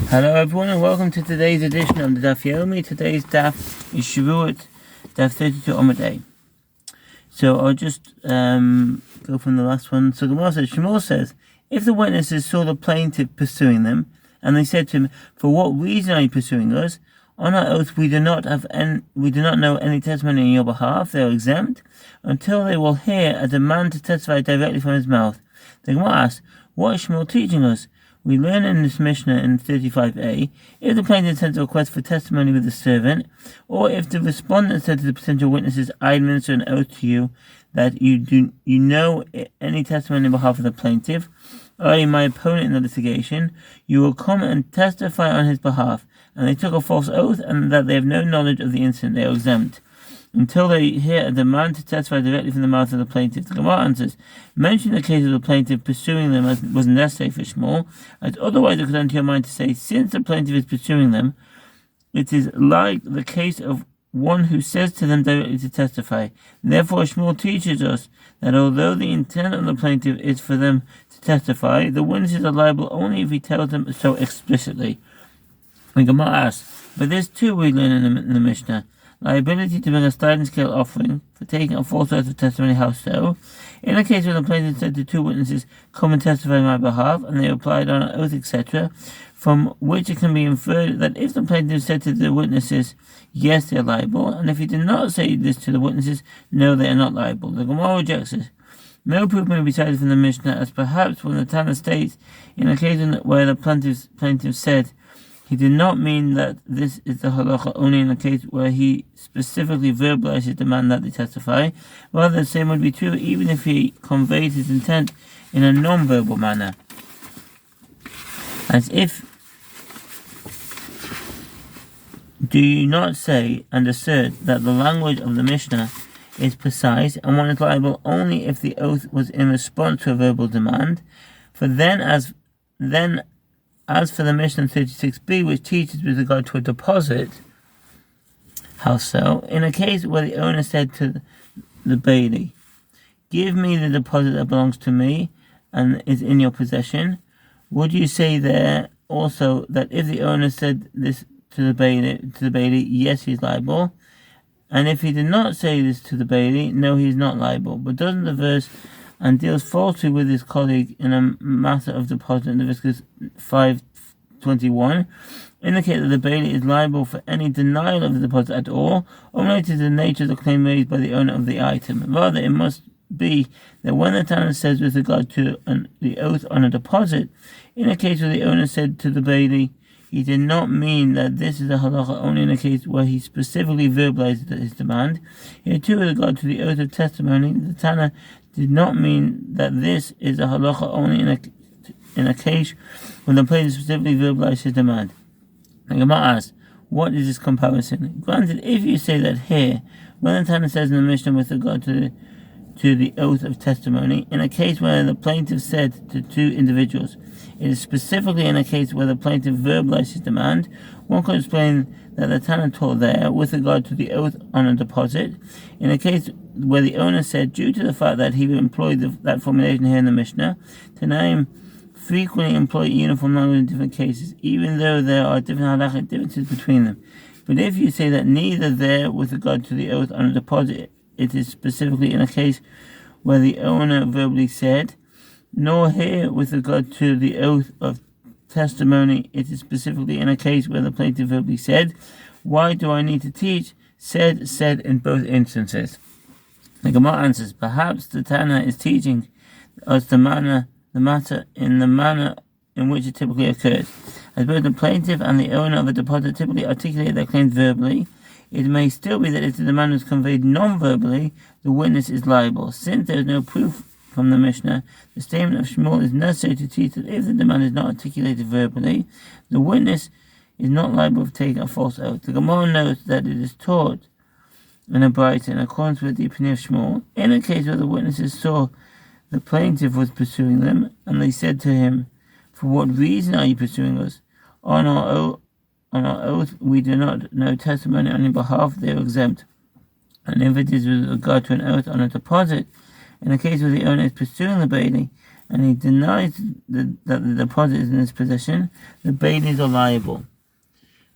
Hello everyone and welcome to today's edition of the Daf Yomi. Today's Daf is Shevuot Daf 32 Amud A. So I'll just go from the last one. So Gemara says, Shmuel says, if the witnesses saw the plaintiff pursuing them, and they said to him, for what reason are you pursuing us? On our oath we do not know any testimony on your behalf. They are exempt until they will hear a demand to testify directly from his mouth. The Gemara asks, what is Shmuel teaching us? We learn in this Mishnah in 35a, if the plaintiff sends a request for testimony with the servant, or if the respondent said to the potential witnesses, I administer an oath to you that you know any testimony on behalf of the plaintiff, i.e. my opponent in the litigation, you will come and testify on his behalf, and they took a false oath, and that they have no knowledge of the incident, they are exempt until they hear a demand to testify directly from the mouth of the plaintiff. The Gemara answers, mention the case of the plaintiff pursuing them as was necessary for Shmuel, as otherwise it could enter your mind to say, since the plaintiff is pursuing them, it is like the case of one who says to them directly to testify. Therefore Shmuel teaches us that although the intent of the plaintiff is for them to testify, the witnesses are liable only if he tells them so explicitly. The Gemara asks, but this too we learn in the Mishnah. Liability to bring a sliding scale offering for taking a false oath of testimony. How so? In a case where the plaintiff said to two witnesses, come and testify on my behalf, and they replied on an oath, etc., from which it can be inferred that if the plaintiff said to the witnesses, yes, they are liable, and if he did not say this to the witnesses, no, they are not liable. The Gemara rejects this. No proof may be cited from the Mishnah, as perhaps when the Tana states, in a case where the plaintiff said, he did not mean that this is the halacha only in a case where he specifically verbalized his demand that they testify. Rather, the same would be true even if he conveyed his intent in a non-verbal manner. As if, do you not say and assert that the language of the Mishnah is precise and one is liable only if the oath was in response to a verbal demand? For as for the Mishnah 36b, which teaches with regard to a deposit, how so? In a case where the owner said to the bailey, give me the deposit that belongs to me and is in your possession, would you say there also that if the owner said this to the bailey, yes, he's liable, and if he did not say this to the bailey, no, he's not liable? But doesn't the verse and deals falsely with his colleague in a matter of deposit in Leviticus 5:21, indicate that the bailey is liable for any denial of the deposit at all, or related to the nature of the claim raised by the owner of the item. Rather, it must be that when the Tana says with regard to the oath on a deposit, in a case where the owner said to the bailey, he did not mean that this is a halacha only in a case where he specifically verbalized his demand. Here too, with regard to the oath of testimony, the Tana did not mean that this is a halacha only in a case when the plaintiff specifically verbalized his demand. The Gemara asks, what is this comparison? Granted, if you say that here, when the Tana says in the Mishnah with regard to the oath of testimony, in a case where the plaintiff said to two individuals, it is specifically in a case where the plaintiff verbalized his demand, one could explain that the Tana taught there with regard to the oath on a deposit, in a case where the owner said, due to the fact that he employed that formulation here in the Mishnah, Tanaim frequently employ uniform language in different cases, even though there are different halachic differences between them. But if you say that neither there with regard to the oath on a deposit, it is specifically in a case where the owner verbally said, nor here with regard to the oath of testimony, it is specifically in a case where the plaintiff verbally said, why do I need to teach said in both instances? The Gemara answers, perhaps the Tana is teaching us the matter in the manner in which it typically occurs. As both the plaintiff and the owner of a deposit typically articulate their claims verbally, it may still be that if the demand is conveyed non-verbally, the witness is liable. Since there is no proof from the Mishnah, the statement of Shmuel is necessary to teach that if the demand is not articulated verbally, the witness is not liable for taking a false oath. The Gemara notes that it is taught in a Braita in accordance with the opinion of Shmuel, in a case where the witnesses saw the plaintiff was pursuing them, and they said to him, for what reason are you pursuing us? On our oath, we do not know testimony on your behalf, they are exempt. And if it is with regard to an oath on a deposit, in a case where the owner is pursuing the bailey, and he denies that the deposit is in his possession, the baileys are liable.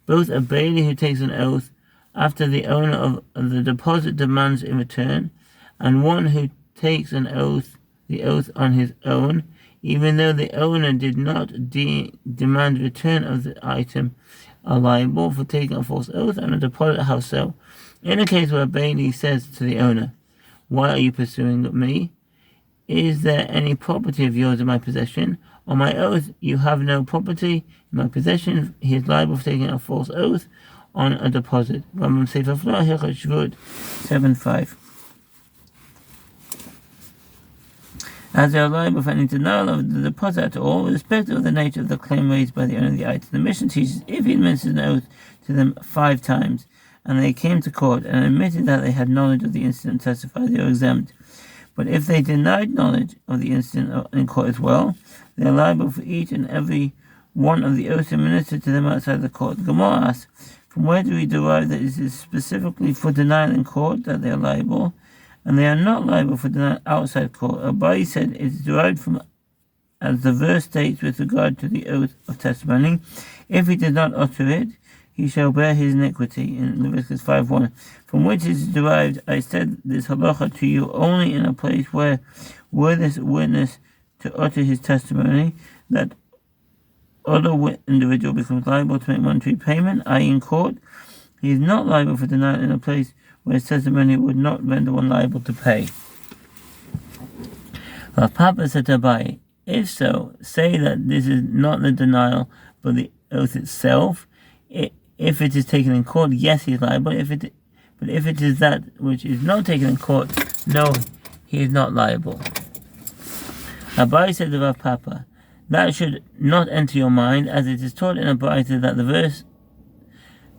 Both a bailey who takes an oath after the owner of the deposit demands in return, and one who takes the oath on his own, even though the owner did not demand return of the item, are liable for taking a false oath and a deposit house sale. In a case where a bailey says to the owner, "Why are you pursuing me? Is there any property of yours in my possession? On my oath, you have no property in my possession." He is liable for taking a false oath on a deposit. Shevuot 7:5. As they are liable for any denial of the deposit at all, irrespective of the nature of the claim raised by the owner of the item. The mission teaches if he administered an oath to them 5 times, and they came to court and admitted that they had knowledge of the incident and testified, they are exempt. But if they denied knowledge of the incident in court as well, they are liable for each and every one of the oaths administered to them outside the court. The Gemara asks, from where do we derive that it is specifically for denial in court that they are liable, and they are not liable for denial outside court? Abai said it is derived from, as the verse states with regard to the oath of testimony, if he did not utter it, he shall bear his iniquity, in Leviticus 5:1. From which is derived, I said this halacha to you only in a place where, were this witness to utter his testimony, that other individual becomes liable to make monetary payment, i.e. in court. He is not liable for denial in a place where his testimony would not render one liable to pay. Rav Papa said to Abai, if so, say that this is not the denial but the oath itself. If it is taken in court, yes, he is liable. But if it is that which is not taken in court, no, he is not liable. Abai said to Rav Papa, that should not enter your mind, as it is taught in a Braita that the verse,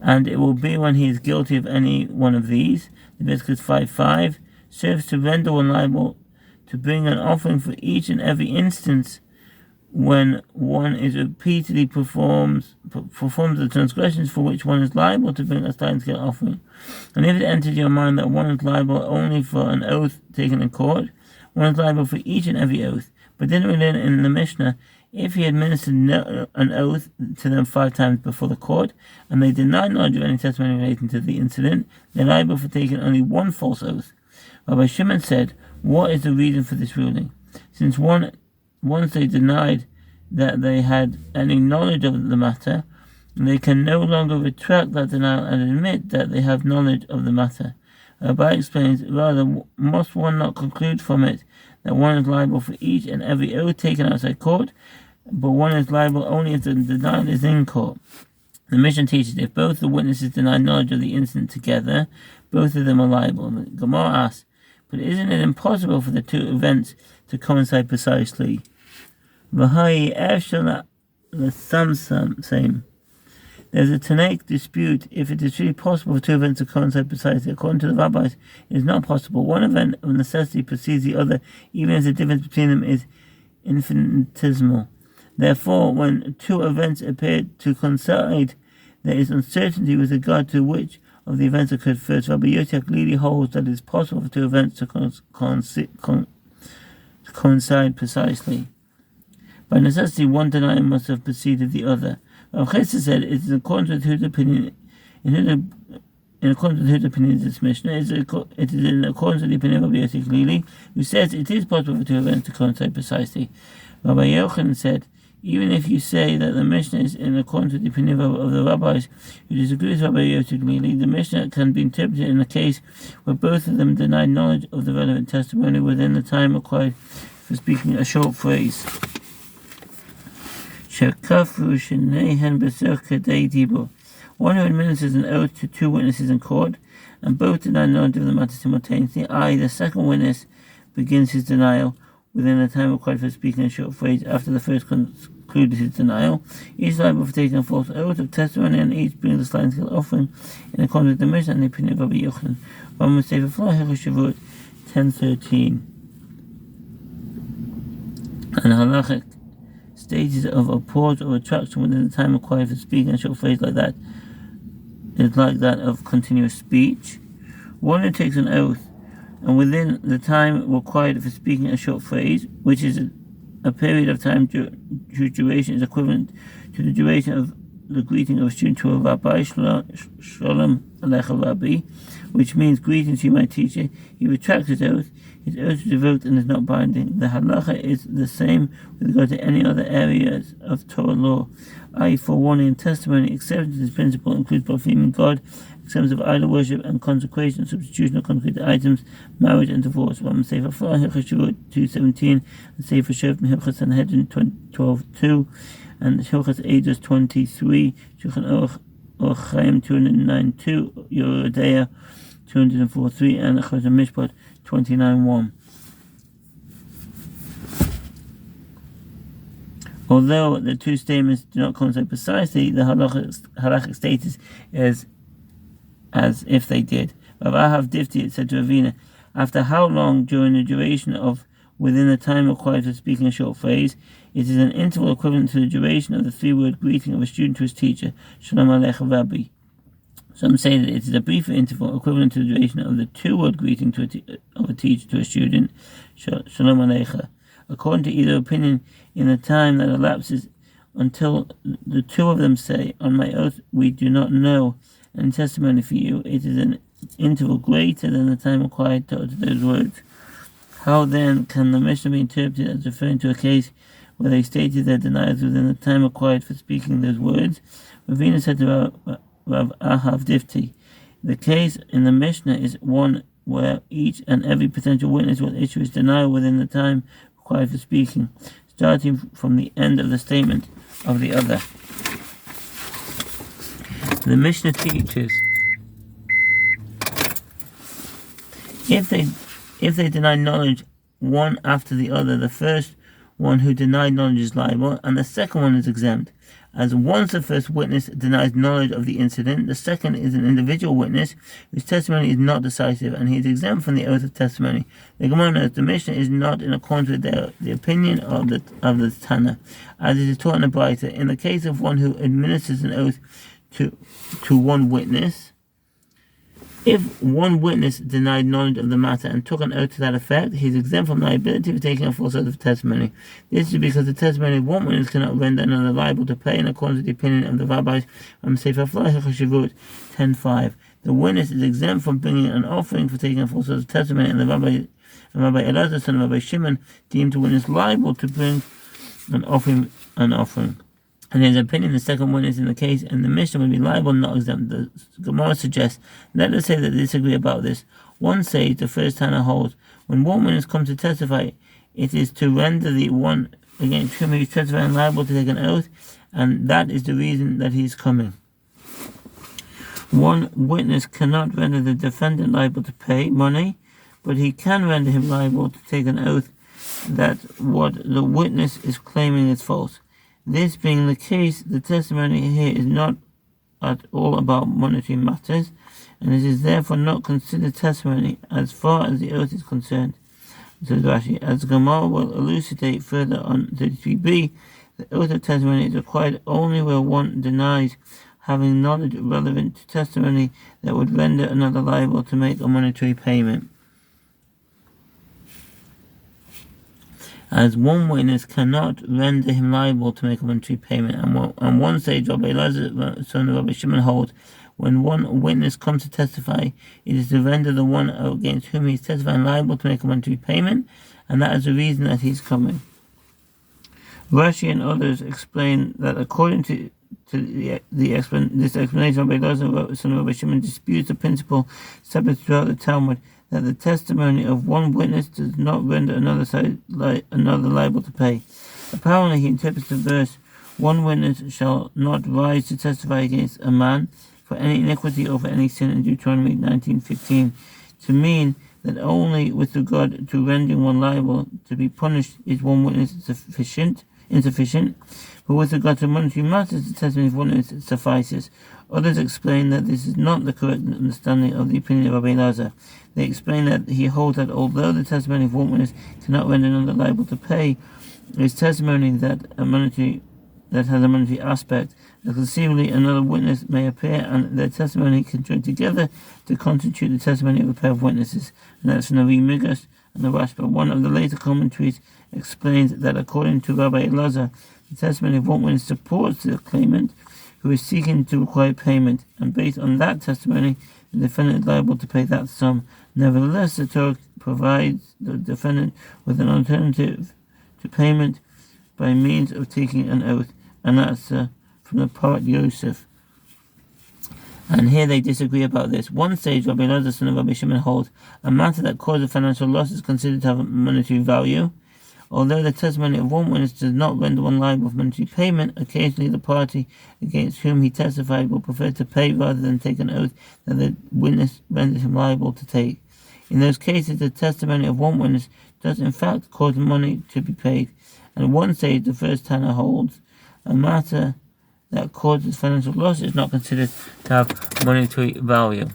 and it will be when he is guilty of any one of these, Leviticus 5:5, serves to render one liable to bring an offering for each and every instance when one is repeatedly performs the transgressions for which one is liable to bring a sliding-scale offering. And if it enters your mind that one is liable only for an oath taken in court, one is liable for each and every oath. But didn't we learn in the Mishnah, if he administered an oath to them 5 times before the court, and they denied knowledge of any testimony relating to the incident, they're liable for taking only one false oath. Rabbi Shimon said, what is the reason for this ruling? Since once they denied that they had any knowledge of the matter, they can no longer retract that denial and admit that they have knowledge of the matter. Rabbi explains, rather, must one not conclude from it that one is liable for each and every oath taken outside court, but one is liable only if the denial is in court? The mission teaches if both the witnesses deny knowledge of the incident together, both of them are liable. The Gemara asks, but isn't it impossible for the 2 events to coincide precisely? V'hai efshel l'samsam. There's a Tanaic dispute if it is really possible for 2 events to coincide precisely. According to the rabbis, it is not possible. One event of necessity precedes the other, even if the difference between them is infinitesimal. Therefore, when 2 events appear to coincide, there is uncertainty with regard to which of the events occurred first. Rabbi Yosef clearly holds that it is possible for 2 events to coincide precisely. By necessity, one denial must have preceded the other. Rav Chesed said it is in accordance with whose opinion. In accordance with whose opinion is this Mishnah? It is in accordance with the opinion of Rabbi Yosef clearly, who says it is possible for 2 events to coincide precisely. Rabbi Yochanan said, even if you say that the Mishnah is in accordance with the opinion of the rabbis who disagree with Rabbi Yosef clearly, the Mishnah can be interpreted in a case where both of them denied knowledge of the relevant testimony within the time required for speaking a short phrase. One who administers an oath to 2 witnesses in court, and both deny knowledge of the matter simultaneously, i.e. the second witness begins his denial within the time required for speaking a short phrase after the first concluded his denial. Each liable for taking a false oath of testimony, and each brings a sliding scale offering in accordance with the Mishnah and the opinion of Rabbi Yochanan. Shevuot 10:13. And halachic stages of a pause or retraction within the time required for speaking a short phrase like that is like that of continuous speech. One who takes an oath and within the time required for speaking a short phrase, which is a period of time whose duration is equivalent to the duration of the greeting of a student to a rabbi, Shalom Alecha Rabbi, which means greetings to my teacher. He retracts his oath. His oath is revoked and is not binding. The halacha is the same with regard to any other areas of Torah law, i.e. forewarning and testimony. Acceptance of this principle includes blaspheming God, acceptance of idol worship and consecration, substitution of consecrated items, marriage and divorce. One Sefer Shevuot 2:17 and Sefer Shevuot Hilchos Sanhedrin 12:2 and Hilchos Eidos 23, Shulchan Aruch Chaim 209:2, Yoredeah 204:3 and Achos Mishpat 29:1. Although the two statements do not coincide precisely, the halachic status is as if they did. Rav Ahav Difti said to Ravina, after how long during the duration of within the time required for speaking a short phrase, it is an interval equivalent to the duration of the 3-word greeting of a student to his teacher, Shalom Alecha Rabbi. Some say that it is a briefer interval equivalent to the duration of the 2-word greeting of a teacher to a student, Shalom Alecha. According to either opinion, in the time that elapses until the two of them say, on my oath we do not know, and testimony for you, it is an interval greater than the time required to utter those words. How then can the Mishnah be interpreted as referring to a case where they stated their denials within the time required for speaking those words? Ravina said to Rav Ahav Difti, the case in the Mishnah is one where each and every potential witness will issue his denial within the time required for speaking, starting from the end of the statement of the other. The Mishnah teaches if they deny knowledge one after the other, the first one who denied knowledge is liable, and the second one is exempt. As once the first witness denies knowledge of the incident, the second is an individual witness whose testimony is not decisive, and he is exempt from the oath of testimony. The Gemara knows the Mishnah is not in accordance with the opinion of the Tana, as it is taught in the Braita. In the case of one who administers an oath to one witness, if one witness denied knowledge of the matter and took an oath to that effect, he is exempt from liability for taking a false oath of testimony. This is because the testimony of one witness cannot render another liable to pay in accordance with the opinion of the rabbis. Sefer Shevuot 10:5. The witness is exempt from bringing an offering for taking a false oath of testimony, and Rabbi Elazar, son of Rabbi Shimon, deemed the witness liable to bring an offering. And in his opinion, the second witness in the case and the Mishnah would be liable, not exempt. The Gemara suggests, let us say that they disagree about this. One says, the first Tana holds, when one witness comes to testify, it is to render the one against whom he is testifying liable to take an oath, and that is the reason that he is coming. One witness cannot render the defendant liable to pay money, but he can render him liable to take an oath that what the witness is claiming is false. This being the case, the testimony here is not at all about monetary matters, and it is therefore not considered testimony as far as the oath is concerned. Says Rashi, as Gemara will elucidate further on 33b, the oath of testimony is required only where one denies having knowledge relevant to testimony that would render another liable to make a monetary payment. As one witness cannot render him liable to make a monetary payment, and one sage, Rabbi Elazar, son of Rabbi Shimon, holds, when one witness comes to testify, it is to render the one against whom he is testifying liable to make a monetary payment, and that is the reason that he is coming. Rashi and others explain that according to this explanation, Rabbi Elazar, son of Rabbi Shimon, disputes the principle established throughout the Talmud, that the testimony of one witness does not render another liable to pay. Apparently, he interprets the verse, one witness shall not rise to testify against a man for any iniquity or for any sin in Deuteronomy 19:15, to mean that only with regard to rendering one liable to be punished is one witness insufficient, but with regard to monetary matters, the testimony of one witness suffices. Others explain that this is not the correct understanding of the opinion of Rabbi Elazar. They explain that he holds that although the testimony of one witness cannot render another liable to pay, his testimony that has a monetary aspect, that conceivably another witness may appear and their testimony can join together to constitute the testimony of a pair of witnesses. And that's Navi Migas and the Rashba. One of the later commentaries explains that according to Rabbi Elazar, the testimony of one witness supports the claimant who is seeking to require payment, and based on that testimony, the defendant is liable to pay that sum. Nevertheless, the Torah provides the defendant with an alternative to payment by means of taking an oath, and that's from the poet Yosef. And here they disagree about this. One sage, Rabbi Elazar, son of Rabbi Shimon, holds a matter that causes financial loss is considered to have a monetary value. Although the testimony of one witness does not render one liable for monetary payment, occasionally the party against whom he testified will prefer to pay rather than take an oath that the witness rendered him liable to take. In those cases, the testimony of one witness does in fact cause money to be paid. And one sage, the first Tanna, holds a matter that causes financial loss is not considered to have monetary value.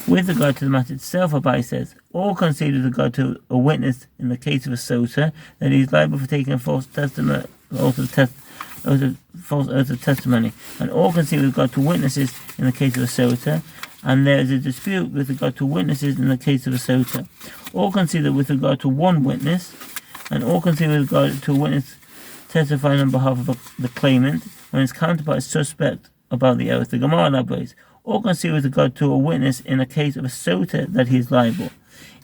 With regard to the matter itself, Abai says, all concede with regard to a witness in the case of a sota that he is liable for taking a false testimony, false oath of testimony, and all concede with regard to witnesses in the case of a sota, and there is a dispute with regard to witnesses in the case of a sota. All concede with regard to one witness, and all concede with regard to a witness testifying on behalf of the claimant when his counterpart is suspect about the oath. The Gemara elaborates, all concede with regard to a witness in a case of a sota that he is liable.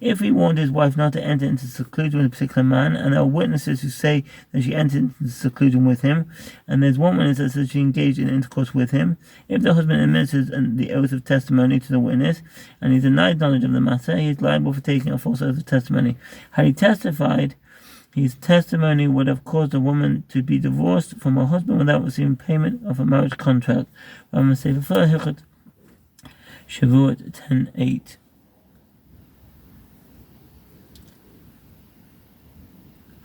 If he warned his wife not to enter into seclusion with a particular man, and there are witnesses who say that she entered into seclusion with him, and there's one witness that says she engaged in intercourse with him, if the husband administers the oath of testimony to the witness, and he denied knowledge of the matter, he is liable for taking a false oath of testimony. Had he testified, his testimony would have caused a woman to be divorced from her husband without receiving payment of a marriage contract. Shevuot 10:8.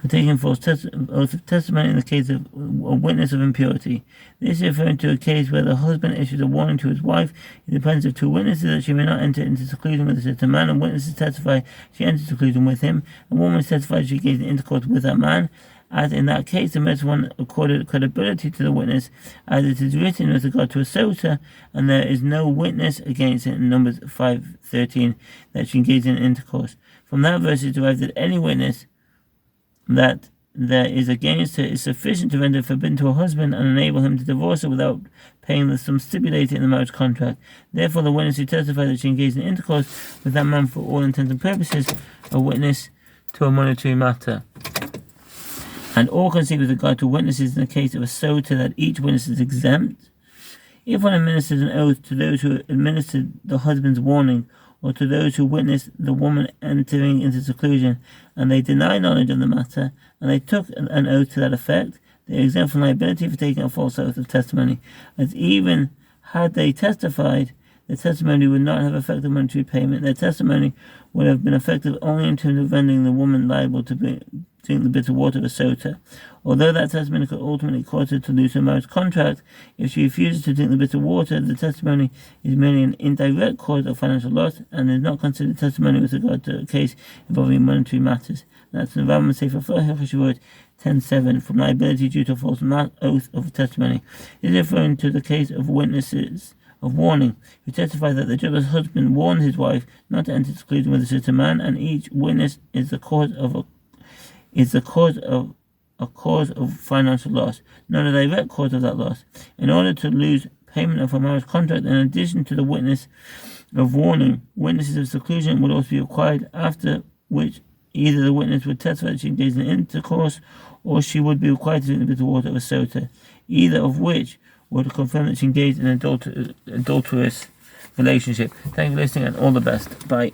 For taking false oath of testimony in the case of a witness of impurity. This is referring to a case where the husband issues a warning to his wife in the presence of two witnesses that she may not enter into seclusion with a certain man, and witnesses testify she entered seclusion with him, and one witness testifies she engaged in intercourse with that man. As in that case, the mercy one accorded credibility to the witness, as it is written with regard to a sota, and there is no witness against it in Numbers 5:13 that she engaged in intercourse. From that verse is derived that any witness that there is against her is sufficient to render forbidden to her husband and enable him to divorce her without paying the sum stipulated in the marriage contract. Therefore, the witness who testified that she engaged in intercourse with that man for all intents and purposes, a witness to a monetary matter. And all concede with regard to witnesses in the case of a sota that each witness is exempt. If one administers an oath to those who administered the husband's warning, or to those who witnessed the woman entering into seclusion, and they deny knowledge of the matter, and they took an oath to that effect, they are exempt from liability for taking a false oath of testimony, as even had they testified, their testimony would not have effective monetary payment. Their testimony would have been effective only in terms of rendering the woman liable to drink the bitter water of a sota. Although that testimony could ultimately cause her to lose her marriage contract, if she refuses to drink the bitter water, the testimony is merely an indirect cause of financial loss and is not considered testimony with regard to a case involving monetary matters. That's in the Rambam Sefer Shevuot 10:7, from liability due to a false oath of testimony. It is referring to the case of witnesses of warning, who testified that the jealous husband warned his wife not to enter seclusion with a certain man, and each witness is the cause of financial loss, not a direct cause of that loss. In order to lose payment of a marriage contract, in addition to the witness of warning, witnesses of seclusion would also be required, after which either the witness would testify that she engaged in intercourse, or she would be required to drink the bitter water of a sota, either of which would confirm that she engaged in an adulterous relationship. Thank you for listening, and all the best. Bye.